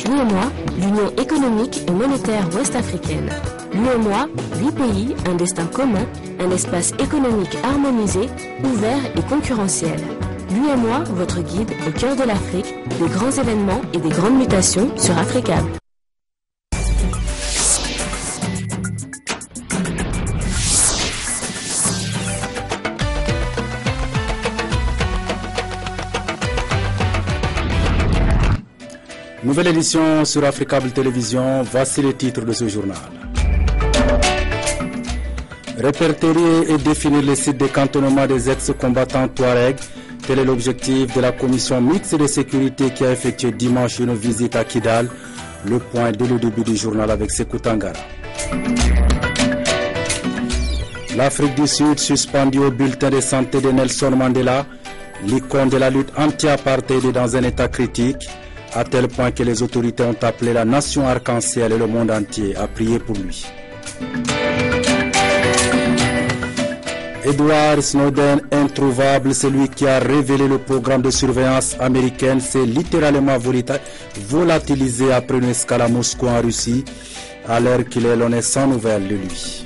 L'UEMOA, l'Union économique et monétaire ouest-africaine. L'UEMOA, 8 pays, un destin commun, un espace économique harmonisé, ouvert et concurrentiel. L'UEMOA, votre guide au cœur de l'Afrique, des grands événements et des grandes mutations sur Africable. Nouvelle édition sur Africable Télévision, voici les titres de ce journal. Répertorier et définir les sites de cantonnement des ex-combattants Touareg, tel est l'objectif de la commission mixte de sécurité qui a effectué dimanche une visite à Kidal. Le point dès le début du journal avec Sekou Tangara. L'Afrique du Sud suspendue au bulletin de santé de Nelson Mandela. L'icône de la lutte anti-apartheid est dans un état critique, à tel point que les autorités ont appelé la nation arc-en-ciel et le monde entier à prier pour lui. Edward Snowden, introuvable, celui qui a révélé le programme de surveillance américaine, s'est littéralement volatilisé après une escale à Moscou en Russie, à l'heure qu'il est, l'on est sans nouvelles de lui.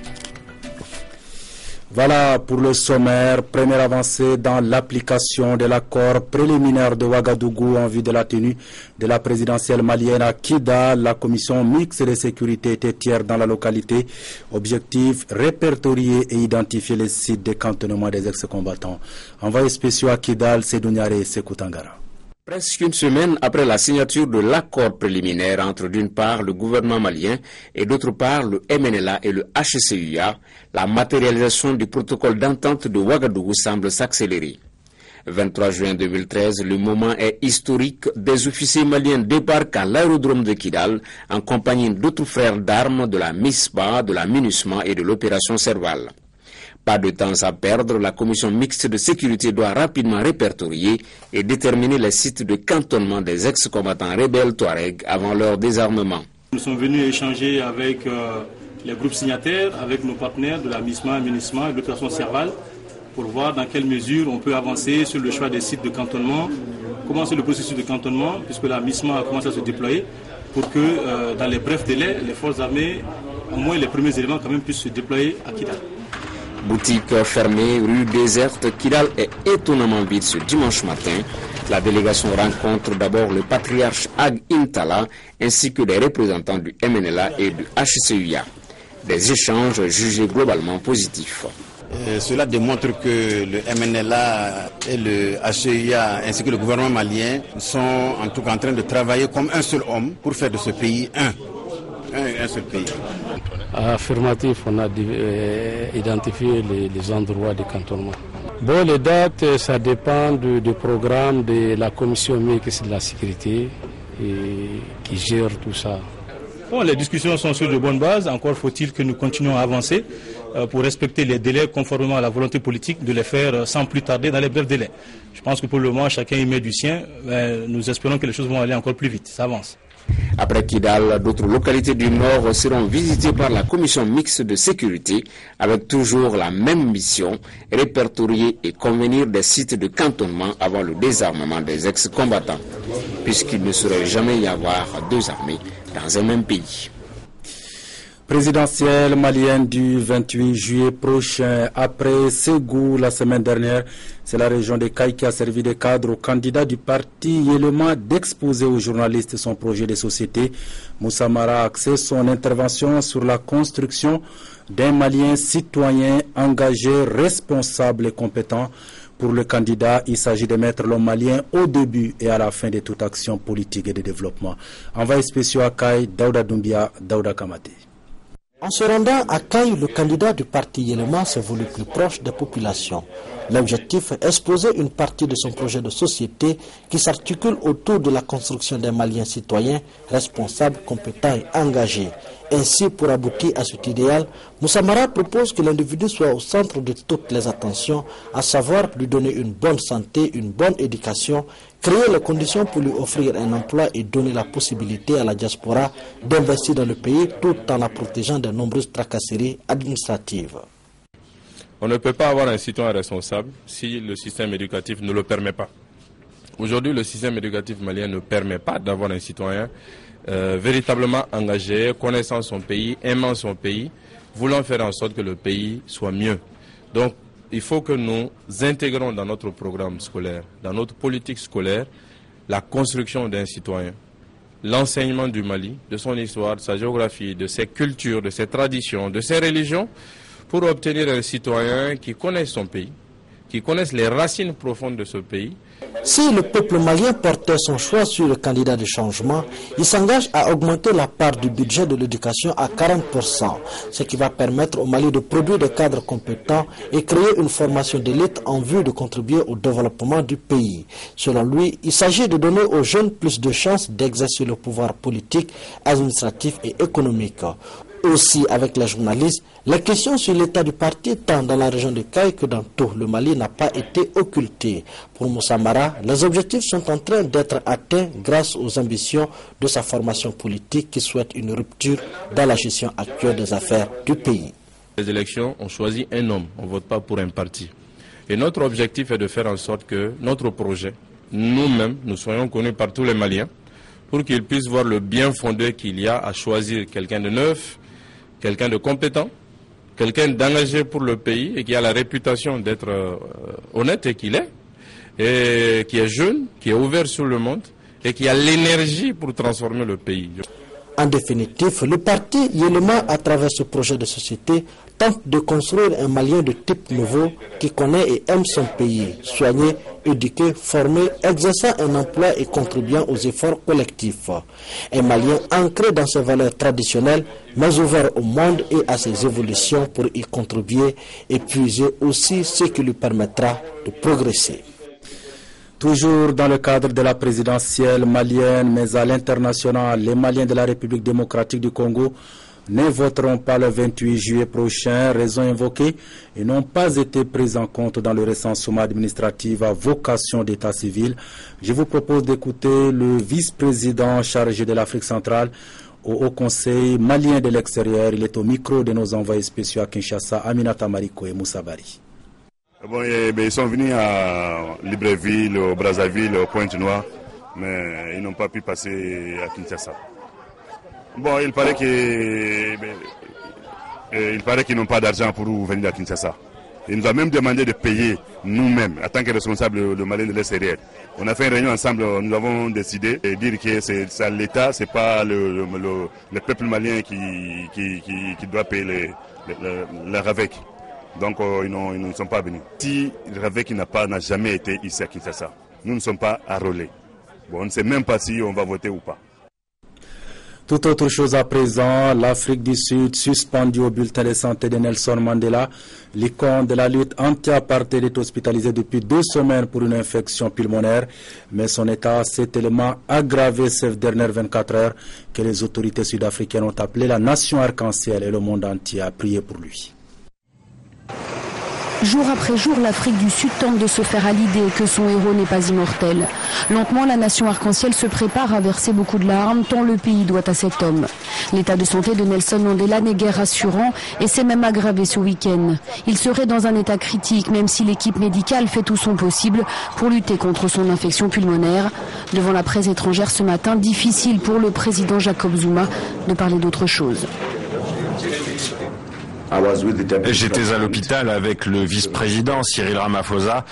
Voilà pour le sommaire, première avancée dans l'application de l'accord préliminaire de Ouagadougou en vue de la tenue de la présidentielle malienne à Kidal. La commission mixte de sécurité était hier dans la localité. Objectif, répertorier et identifier les sites de cantonnement des ex-combattants. Envoyé spéciaux à Kidal, Sedouniare et Sekou Tangara. Presque une semaine après la signature de l'accord préliminaire entre d'une part le gouvernement malien et d'autre part le MNLA et le HCUA, la matérialisation du protocole d'entente de Ouagadougou semble s'accélérer. 23 juin 2013, le moment est historique. Des officiers maliens débarquent à l'aérodrome de Kidal en compagnie d'autres frères d'armes de la MISPA, de la MINUSMA et de l'opération Serval. Pas de temps à perdre, la commission mixte de sécurité doit rapidement répertorier et déterminer les sites de cantonnement des ex-combattants rebelles Touareg avant leur désarmement. Nous sommes venus échanger avec les groupes signataires, avec nos partenaires de la MISMA, MINUSMA et de l'opération Serval pour voir dans quelle mesure on peut avancer sur le choix des sites de cantonnement, commencer le processus de cantonnement puisque la MISMA a commencé à se déployer pour que dans les brefs délais, les forces armées, au moins les premiers éléments quand même puissent se déployer à Kidal. Boutique fermée, rue déserte, Kidal est étonnamment vide ce dimanche matin. La délégation rencontre d'abord le patriarche Ag Intala ainsi que des représentants du MNLA et du HCUA. Des échanges jugés globalement positifs. Cela démontre que le MNLA et le HCUA ainsi que le gouvernement malien sont en tout cas en train de travailler comme un seul homme pour faire de ce pays un seul pays. Affirmatif, on a identifié les endroits de cantonnement. Bon, les dates, ça dépend du programme de la commission mixte de la sécurité qui gère tout ça. Bon, les discussions sont sur de bonnes bases. Encore faut-il que nous continuions à avancer pour respecter les délais conformément à la volonté politique de les faire sans plus tarder dans les brefs délais. Je pense que pour le moment, chacun y met du sien. Nous espérons que les choses vont aller encore plus vite. Ça avance. Après Kidal, d'autres localités du Nord seront visitées par la commission mixte de sécurité avec toujours la même mission, répertorier et convenir des sites de cantonnement avant le désarmement des ex-combattants, puisqu'il ne saurait jamais y avoir deux armées dans un même pays. Présidentielle malienne du 28 juillet prochain. Après Ségou la semaine dernière, c'est la région de Caille qui a servi de cadre au candidat du parti Yélema d'exposer aux journalistes son projet de société. Moussa Mara a axé son intervention sur la construction d'un Malien citoyen engagé, responsable et compétent. Pour le candidat, il s'agit de mettre l'homme malien au début et à la fin de toute action politique et de développement. Envoyé spécial à Caille, Daouda Doumbia, Daouda Kamate. En se rendant à Caille, le candidat du parti Yélema s'est voulu plus proche des populations. L'objectif est exposer une partie de son projet de société qui s'articule autour de la construction d'un Malien citoyen, responsable, compétent et engagé. Ainsi, pour aboutir à cet idéal, Moussa Mara propose que l'individu soit au centre de toutes les attentions, à savoir lui donner une bonne santé, une bonne éducation, créer les conditions pour lui offrir un emploi et donner la possibilité à la diaspora d'investir dans le pays tout en la protégeant de nombreuses tracasseries administratives. On ne peut pas avoir un citoyen responsable si le système éducatif ne le permet pas. Aujourd'hui, le système éducatif malien ne permet pas d'avoir un citoyen véritablement engagé, connaissant son pays, aimant son pays, voulant faire en sorte que le pays soit mieux. Donc, il faut que nous intégrons dans notre programme scolaire, dans notre politique scolaire, la construction d'un citoyen, l'enseignement du Mali, de son histoire, de sa géographie, de ses cultures, de ses traditions, de ses religions, pour obtenir un citoyen qui connaisse son pays, qui connaisse les racines profondes de ce pays. Si le peuple malien portait son choix sur le candidat de changement, il s'engage à augmenter la part du budget de l'éducation à 40%, ce qui va permettre au Mali de produire des cadres compétents et créer une formation d'élite en vue de contribuer au développement du pays. Selon lui, il s'agit de donner aux jeunes plus de chances d'exercer le pouvoir politique, administratif et économique. Aussi, avec les journalistes, les questions sur l'état du parti, tant dans la région de Kaï que dans tout le Mali, n'a pas été occultée. Pour Moussa Mara, les objectifs sont en train d'être atteints grâce aux ambitions de sa formation politique qui souhaite une rupture dans la gestion actuelle des affaires du pays. Les élections, on choisit un homme, on ne vote pas pour un parti. Et notre objectif est de faire en sorte que notre projet, nous-mêmes, nous soyons connus par tous les Maliens, pour qu'ils puissent voir le bien fondé qu'il y a à choisir quelqu'un de neuf, quelqu'un de compétent, quelqu'un d'engagé pour le pays et qui a la réputation d'être honnête et qu'il est, et qui est jeune, qui est ouvert sur le monde et qui a l'énergie pour transformer le pays. En définitive, le parti Yélema, à travers ce projet de société, tente de construire un Malien de type nouveau qui connaît et aime son pays, soigné, éduqué, formé, exerçant un emploi et contribuant aux efforts collectifs. Un Malien ancré dans ses valeurs traditionnelles, mais ouvert au monde et à ses évolutions pour y contribuer et puiser aussi ce qui lui permettra de progresser. Toujours dans le cadre de la présidentielle malienne, mais à l'international, les Maliens de la République démocratique du Congo ne voteront pas le 28 juillet prochain, raison invoquée, et n'ont pas été pris en compte dans le recensement administratif à vocation d'état civil. Je vous propose d'écouter le vice-président chargé de l'Afrique centrale au Haut Conseil malien de l'extérieur. Il est au micro de nos envoyés spéciaux à Kinshasa, Aminata Mariko et Moussa Bari. Bon, ils sont venus à Libreville, au Brazzaville, au Pointe-Noire, mais ils n'ont pas pu passer à Kinshasa. Bon, il paraît qu'ils n'ont pas d'argent pour venir à Kinshasa. Ils nous ont même demandé de payer nous-mêmes, en tant que responsables de Mali de l'extérieur. On a fait une réunion ensemble, nous avons décidé de dire que c'est l'État, c'est pas le peuple malien qui doit payer les RAVEC. Donc ils ne sont pas venus. Si le RAVEC n'a jamais été ici à Kinshasa, nous ne sommes pas enrôlés. Bon, on ne sait même pas si on va voter ou pas. Toute autre chose à présent, l'Afrique du Sud suspendue au bulletin de santé de Nelson Mandela. L'icône de la lutte anti-apartheid est hospitalisé depuis 2 semaines pour une infection pulmonaire, mais son état s'est tellement aggravé ces dernières 24 heures que les autorités sud-africaines ont appelé la nation arc-en-ciel et le monde entier à prier pour lui. Jour après jour, l'Afrique du Sud tente de se faire à l'idée que son héros n'est pas immortel. Lentement, la nation arc-en-ciel se prépare à verser beaucoup de larmes tant le pays doit à cet homme. L'état de santé de Nelson Mandela n'est guère rassurant et s'est même aggravé ce week-end. Il serait dans un état critique même si l'équipe médicale fait tout son possible pour lutter contre son infection pulmonaire. Devant la presse étrangère ce matin, difficile pour le président Jacob Zuma de parler d'autre chose. J'étais à l'hôpital avec le vice-président Cyril Ramaphosa.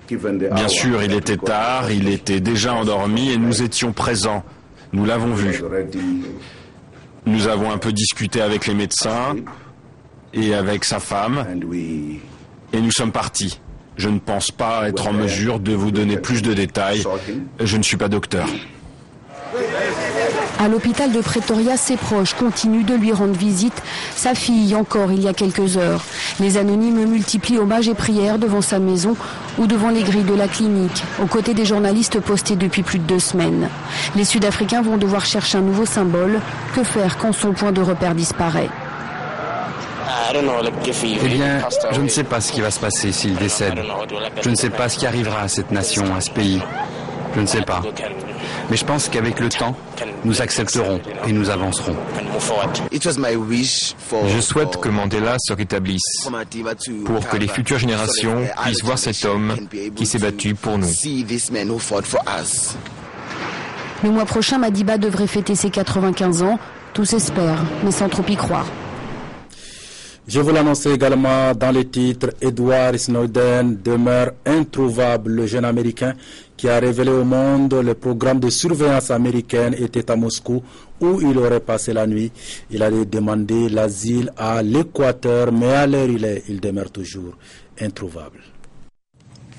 Bien sûr, il était tard, il était déjà endormi et nous étions présents. Nous l'avons vu. Nous avons un peu discuté avec les médecins et avec sa femme et nous sommes partis. Je ne pense pas être en mesure de vous donner plus de détails. Je ne suis pas docteur. À l'hôpital de Pretoria, ses proches continuent de lui rendre visite, sa fille encore il y a quelques heures. Les anonymes multiplient hommages et prières devant sa maison ou devant les grilles de la clinique, aux côtés des journalistes postés depuis plus de 2 semaines. Les Sud-Africains vont devoir chercher un nouveau symbole. Que faire quand son point de repère disparaît ? Eh bien, je ne sais pas ce qui va se passer s'il décède. Je ne sais pas ce qui arrivera à cette nation, à ce pays. Je ne sais pas. Mais je pense qu'avec le temps, nous accepterons et nous avancerons. Je souhaite que Mandela se rétablisse pour que les futures générations puissent voir cet homme qui s'est battu pour nous. Le mois prochain, Madiba devrait fêter ses 95 ans. Tous espèrent, mais sans trop y croire. Je vous l'annonçais également dans les titres, Edward Snowden demeure introuvable. Le jeune Américain qui a révélé au monde le programme de surveillance américaine était à Moscou où il aurait passé la nuit. Il allait demander l'asile à l'Équateur, mais à l'heure il demeure toujours introuvable.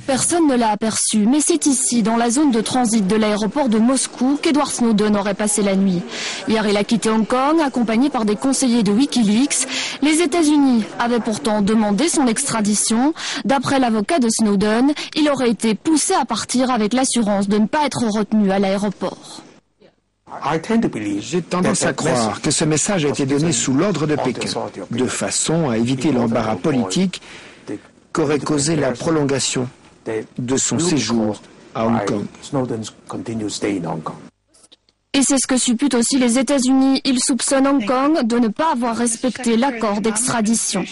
Personne ne l'a aperçu, mais c'est ici, dans la zone de transit de l'aéroport de Moscou, qu'Edward Snowden aurait passé la nuit. Hier, il a quitté Hong Kong, accompagné par des conseillers de Wikileaks. Les États-Unis avaient pourtant demandé son extradition. D'après l'avocat de Snowden, il aurait été poussé à partir avec l'assurance de ne pas être retenu à l'aéroport. J'ai tendance à croire que ce message a été donné sous l'ordre de Pékin, de façon à éviter l'embarras politique qu'aurait causé la prolongation de son séjour à Hong Kong. Et c'est ce que supputent aussi les États-Unis. Ils soupçonnent Hong Kong de ne pas avoir respecté l'accord d'extradition.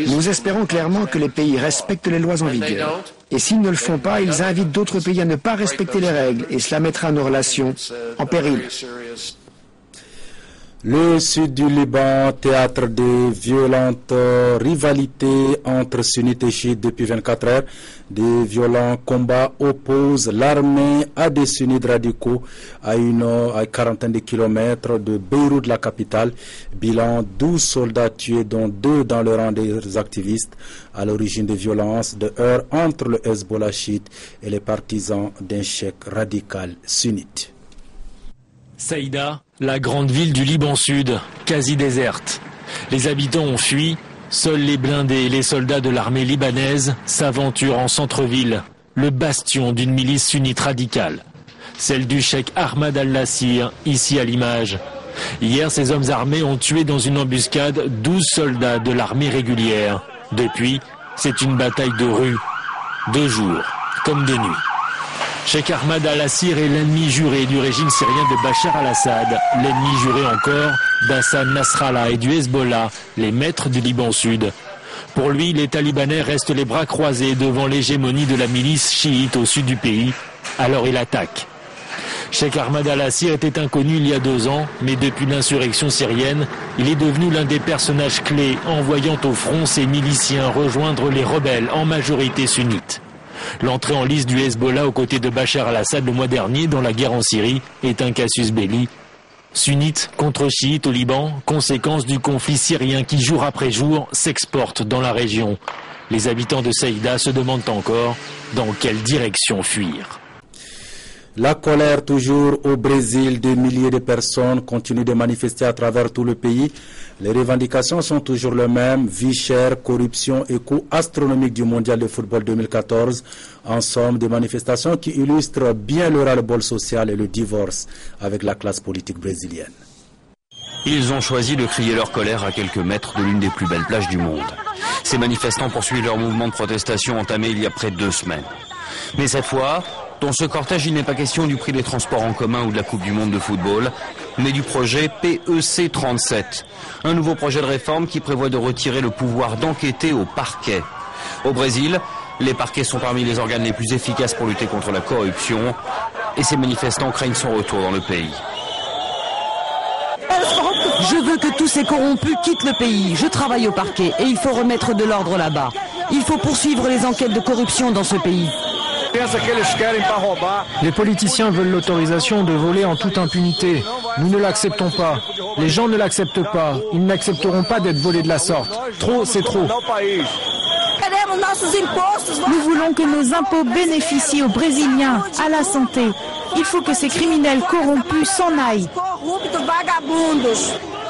Nous espérons clairement que les pays respectent les lois en vigueur. Et s'ils ne le font pas, ils invitent d'autres pays à ne pas respecter les règles et cela mettra nos relations en péril. Le sud du Liban, théâtre de violentes rivalités entre sunnites et chiites depuis 24 heures. Des violents combats opposent l'armée à des sunnites radicaux à une quarantaine de kilomètres de Beyrouth, la capitale. Bilan 12 soldats tués, dont 2 dans le rang des activistes, à l'origine des violences de heurts entre le Hezbollah chiite et les partisans d'un cheikh radical sunnite. Saïda, la grande ville du Liban Sud, quasi déserte. Les habitants ont fui, seuls les blindés et les soldats de l'armée libanaise s'aventurent en centre-ville, le bastion d'une milice sunnite radicale. Celle du cheikh Ahmad al-Nassir, ici à l'image. Hier, ces hommes armés ont tué dans une embuscade 12 soldats de l'armée régulière. Depuis, c'est une bataille de rue, de jour comme de nuit. Cheikh Ahmad al-Nassir est l'ennemi juré du régime syrien de Bachar al-Assad, l'ennemi juré encore d'Hassan Nasrallah et du Hezbollah, les maîtres du Liban Sud. Pour lui, les Talibanais restent les bras croisés devant l'hégémonie de la milice chiite au sud du pays, alors il attaque. Cheikh Ahmad al-Nassir était inconnu il y a 2 ans, mais depuis l'insurrection syrienne, il est devenu l'un des personnages clés, envoyant au front ses miliciens rejoindre les rebelles, en majorité sunnites. L'entrée en lice du Hezbollah aux côtés de Bachar al-Assad le mois dernier dans la guerre en Syrie est un casus belli. Sunnites contre chiites au Liban, conséquence du conflit syrien qui jour après jour s'exporte dans la région. Les habitants de Saïda se demandent encore dans quelle direction fuir. La colère toujours au Brésil, des milliers de personnes continuent de manifester à travers tout le pays. Les revendications sont toujours les mêmes, vie chère, corruption et coût astronomique du mondial de football 2014. En somme, des manifestations qui illustrent bien le ras-le-bol social et le divorce avec la classe politique brésilienne. Ils ont choisi de crier leur colère à quelques mètres de l'une des plus belles plages du monde. Ces manifestants poursuivent leur mouvement de protestation entamé il y a près de 2 semaines. Mais cette fois, dans ce cortège, il n'est pas question du prix des transports en commun ou de la Coupe du Monde de football, mais du projet PEC 37, un nouveau projet de réforme qui prévoit de retirer le pouvoir d'enquêter au parquet. Au Brésil, les parquets sont parmi les organes les plus efficaces pour lutter contre la corruption, et ces manifestants craignent son retour dans le pays. Je veux que tous ces corrompus quittent le pays. Je travaille au parquet et il faut remettre de l'ordre là-bas. Il faut poursuivre les enquêtes de corruption dans ce pays. Les politiciens veulent l'autorisation de voler en toute impunité. Nous ne l'acceptons pas. Les gens ne l'acceptent pas. Ils n'accepteront pas d'être volés de la sorte. Trop, c'est trop. Nous voulons que nos impôts bénéficient aux Brésiliens, à la santé. Il faut que ces criminels corrompus s'en aillent.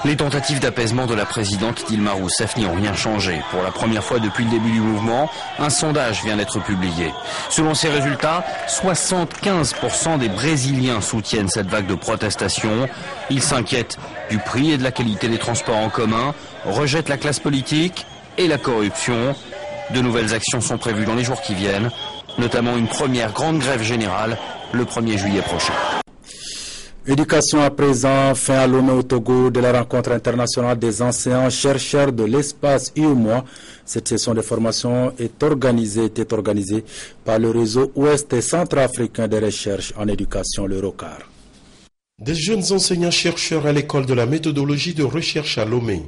Les tentatives d'apaisement de la présidente Dilma Rousseff n'y ont rien changé. Pour la première fois depuis le début du mouvement, un sondage vient d'être publié. Selon ces résultats, 75% des Brésiliens soutiennent cette vague de protestation. Ils s'inquiètent du prix et de la qualité des transports en commun, rejettent la classe politique et la corruption. De nouvelles actions sont prévues dans les jours qui viennent. notamment une première grande grève générale le 1er juillet prochain. Éducation à présent, fin à Lomé au Togo de la rencontre internationale des enseignants-chercheurs de l'espace UEMOA. Cette session de formation était organisée par le réseau Ouest et Centrafricain de recherche en éducation, le ROCAR. Des jeunes enseignants-chercheurs à l'école de la méthodologie de recherche à Lomé.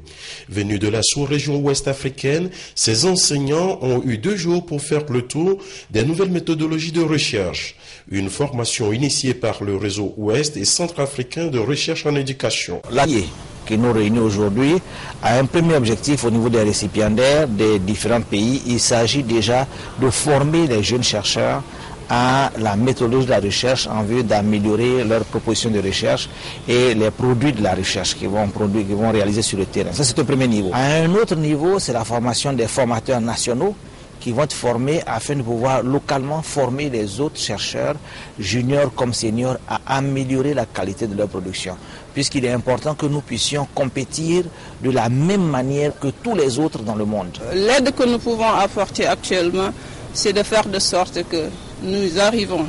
Venus de la sous-région ouest africaine, ces enseignants ont eu 2 jours pour faire le tour des nouvelles méthodologies de recherche. Une formation initiée par le réseau ouest et centrafricain de recherche en éducation. L'AIE qui nous réunit aujourd'hui a un premier objectif au niveau des récipiendaires des différents pays. Il s'agit déjà de former les jeunes chercheurs à la méthodologie de la recherche en vue d'améliorer leurs propositions de recherche et les produits de la recherche qu'ils vont réaliser sur le terrain. Ça, c'est le premier niveau. À un autre niveau, c'est la formation des formateurs nationaux qui vont être formés afin de pouvoir localement former les autres chercheurs, juniors comme seniors, à améliorer la qualité de leur production. Puisqu'il est important que nous puissions compétir de la même manière que tous les autres dans le monde. L'aide que nous pouvons apporter actuellement, c'est de faire de sorte que nous arrivons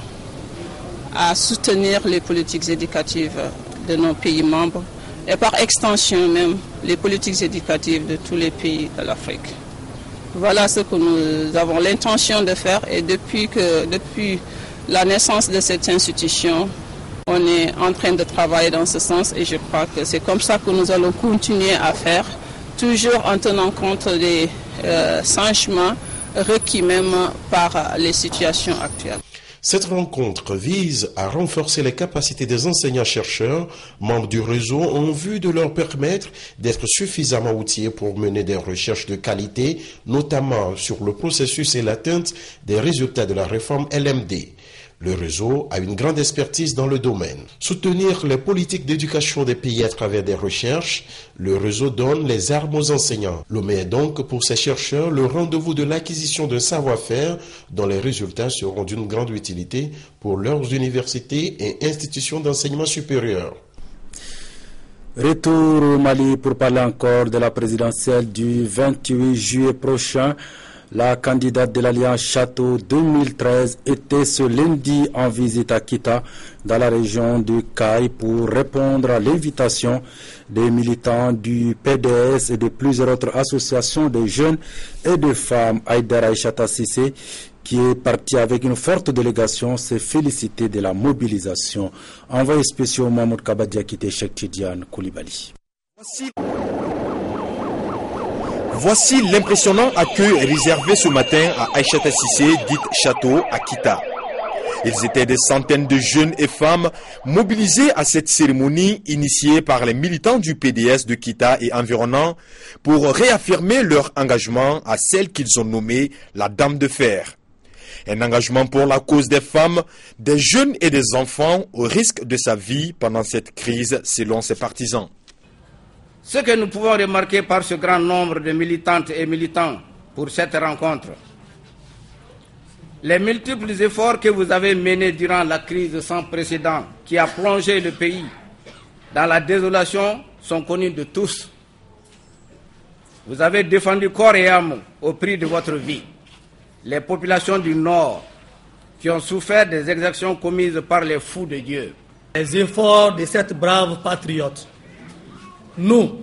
à soutenir les politiques éducatives de nos pays membres et par extension même les politiques éducatives de tous les pays de l'Afrique. Voilà ce que nous avons l'intention de faire et depuis la naissance de cette institution, on est en train de travailler dans ce sens et je crois que c'est comme ça que nous allons continuer à faire, toujours en tenant compte des changements requis même par les situations actuelles. Cette rencontre vise à renforcer les capacités des enseignants-chercheurs, membres du réseau, en vue de leur permettre d'être suffisamment outillés pour mener des recherches de qualité, notamment sur le processus et l'atteinte des résultats de la réforme LMD. Le réseau a une grande expertise dans le domaine. Soutenir les politiques d'éducation des pays à travers des recherches, le réseau donne les armes aux enseignants. Lomé est donc pour ces chercheurs le rendez-vous de l'acquisition d'un savoir-faire dont les résultats seront d'une grande utilité pour leurs universités et institutions d'enseignement supérieur. Retour au Mali pour parler encore de la présidentielle du 28 juillet prochain. La candidate de l'Alliance Château 2013 était ce lundi en visite à Kita, dans la région du Caille, pour répondre à l'invitation des militants du PDS et de plusieurs autres associations de jeunes et de femmes. Aïdara Aïchata Sissé, qui est parti avec une forte délégation, s'est félicité de la mobilisation. Envoyé spécial Mahmoud Kabadia Kité Cheikh Tidiane Koulibaly. Voici l'impressionnant accueil réservé ce matin à Aïchata Sissé, dite Château, à Kita. Ils étaient des centaines de jeunes et femmes mobilisés à cette cérémonie initiée par les militants du PDS de Kita et environnants pour réaffirmer leur engagement à celle qu'ils ont nommée la Dame de Fer. Un engagement pour la cause des femmes, des jeunes et des enfants au risque de sa vie pendant cette crise, selon ses partisans. Ce que nous pouvons remarquer par ce grand nombre de militantes et militants pour cette rencontre, les multiples efforts que vous avez menés durant la crise sans précédent qui a plongé le pays dans la désolation sont connus de tous. Vous avez défendu corps et âme au prix de votre vie les populations du Nord qui ont souffert des exactions commises par les fous de Dieu. Les efforts de cette brave patriote, nous,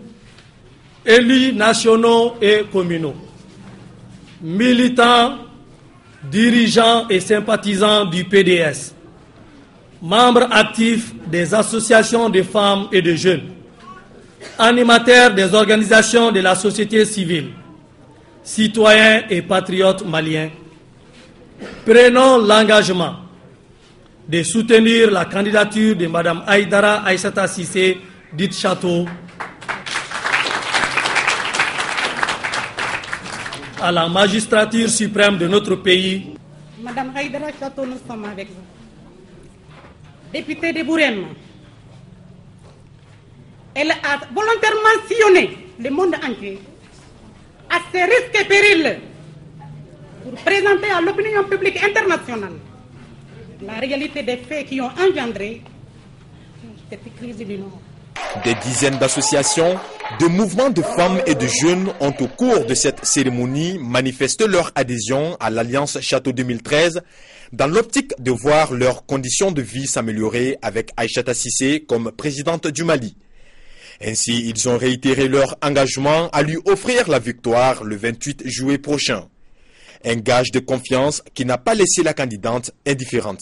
élus nationaux et communaux, militants, dirigeants et sympathisants du PDS, membres actifs des associations de femmes et de jeunes, animateurs des organisations de la société civile, citoyens et patriotes maliens, prenons l'engagement de soutenir la candidature de Mme Aïdara Aïchata Sissé, dite Château, à la magistrature suprême de notre pays. Madame Aïdara Château, nous sommes avec vous. Députée de Bourem, elle a volontairement sillonné le monde entier à ses risques et périls pour présenter à l'opinion publique internationale la réalité des faits qui ont engendré cette crise du Nord. Des dizaines d'associations, Des mouvements de femmes et de jeunes ont au cours de cette cérémonie manifesté leur adhésion à l'Alliance Château 2013 dans l'optique de voir leurs conditions de vie s'améliorer avec Aïssata Cissé comme présidente du Mali. Ainsi, ils ont réitéré leur engagement à lui offrir la victoire le 28 juillet prochain. Un gage de confiance qui n'a pas laissé la candidate indifférente.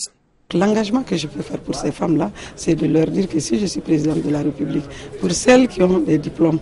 L'engagement que je peux faire pour ces femmes-là, c'est de leur dire que si je suis présidente de la République, pour celles qui ont des diplômes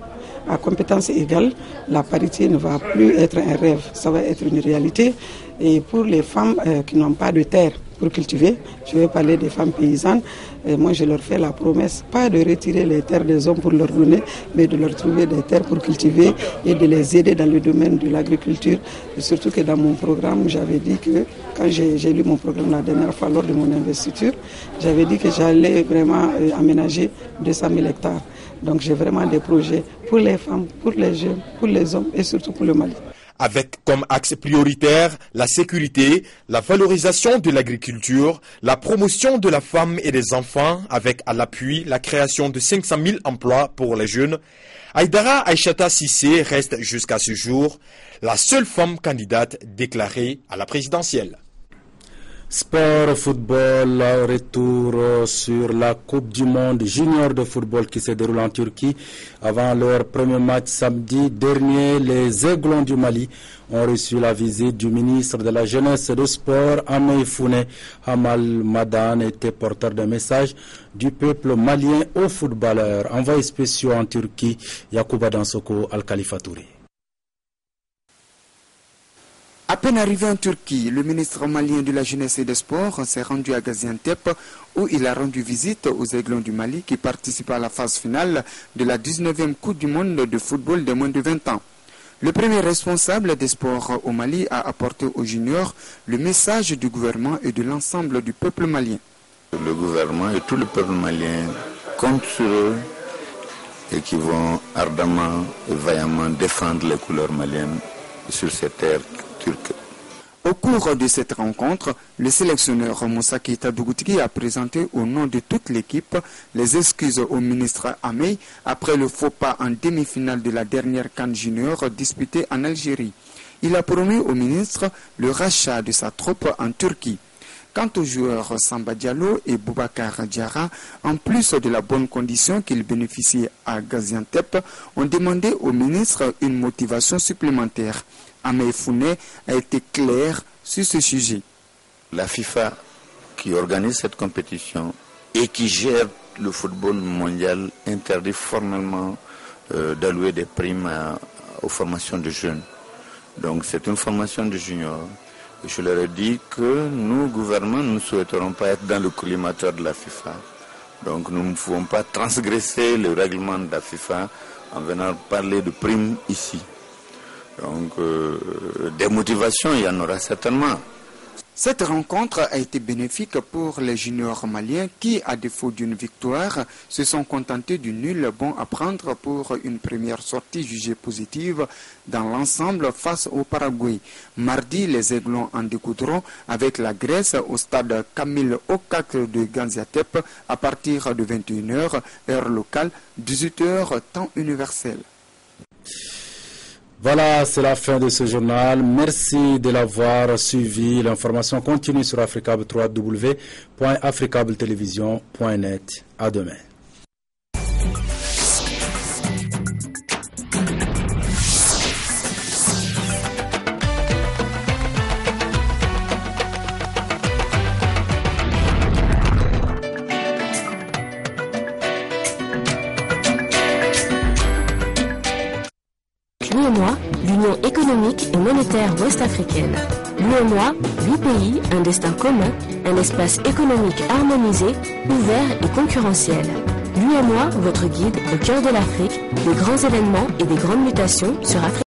à compétences égales, la parité ne va plus être un rêve, ça va être une réalité. Et pour les femmes qui n'ont pas de terre pour cultiver, je vais parler des femmes paysannes, moi je leur fais la promesse, pas de retirer les terres des hommes pour leur donner, mais de leur trouver des terres pour cultiver et de les aider dans le domaine de l'agriculture. Et surtout que dans mon programme, j'avais dit que, quand j'ai lu mon programme la dernière fois lors de mon investiture, j'avais dit que j'allais vraiment aménager 200 000 hectares. Donc j'ai vraiment des projets pour les femmes, pour les jeunes, pour les hommes et surtout pour le Mali. Avec comme axe prioritaire la sécurité, la valorisation de l'agriculture, la promotion de la femme et des enfants, avec à l'appui la création de 500 000 emplois pour les jeunes, Aïdara Aïssata Cissé reste jusqu'à ce jour la seule femme candidate déclarée à la présidentielle. Sport, football, retour sur la Coupe du Monde junior de football qui se déroule en Turquie. Avant leur premier match samedi dernier, les Aiglons du Mali ont reçu la visite du ministre de la Jeunesse et du Sport, Ahmed Founé. Hamal Madan était porteur d'un message du peuple malien aux footballeurs. Envoyés spéciaux en Turquie, Yacouba Dansoko, Al-Khalifa Touré. À peine arrivé en Turquie, le ministre malien de la Jeunesse et des Sports s'est rendu à Gaziantep où il a rendu visite aux Aiglons du Mali qui participent à la phase finale de la 19e Coupe du Monde de football de moins de 20 ans. Le premier responsable des sports au Mali a apporté aux juniors le message du gouvernement et de l'ensemble du peuple malien. Le gouvernement et tout le peuple malien comptent sur eux et qui vont ardemment et vaillamment défendre les couleurs maliennes sur ces terres turques. Au cours de cette rencontre, le sélectionneur Moussa Keita Dougoutki a présenté au nom de toute l'équipe les excuses au ministre Ahmed après le faux pas en demi-finale de la dernière CAN junior disputée en Algérie. Il a promis au ministre le rachat de sa troupe en Turquie. Quant aux joueurs Samba Diallo et Boubacar Diarra, en plus de la bonne condition qu'ils bénéficient à Gaziantep, ont demandé au ministre une motivation supplémentaire. Ahmed Founé a été clair sur ce sujet. La FIFA qui organise cette compétition et qui gère le football mondial interdit formellement d'allouer des primes aux formations de jeunes. Donc c'est une formation de juniors. Je leur ai dit que nous, gouvernement, nous ne souhaiterons pas être dans le collimateur de la FIFA. Donc nous ne pouvons pas transgresser le règlement de la FIFA en venant parler de primes ici. Donc, des motivations, il y en aura certainement. Cette rencontre a été bénéfique pour les juniors maliens qui, à défaut d'une victoire, se sont contentés du nul bon à prendre pour une première sortie jugée positive dans l'ensemble face au Paraguay. Mardi, les Aiglons en découdront avec la Grèce au stade Camille Okak de Gaziantep à partir de 21h, heure locale, 18h, temps universel. Voilà, c'est la fin de ce journal. Merci de l'avoir suivi. L'information continue sur Africable, www.africabletelevision.net. À demain. L'UEMOA, l'Union économique et monétaire ouest-africaine. L'UEMOA, 8 pays, un destin commun, un espace économique harmonisé, ouvert et concurrentiel. L'UEMOA, votre guide au cœur de l'Afrique, des grands événements et des grandes mutations sur Afrique.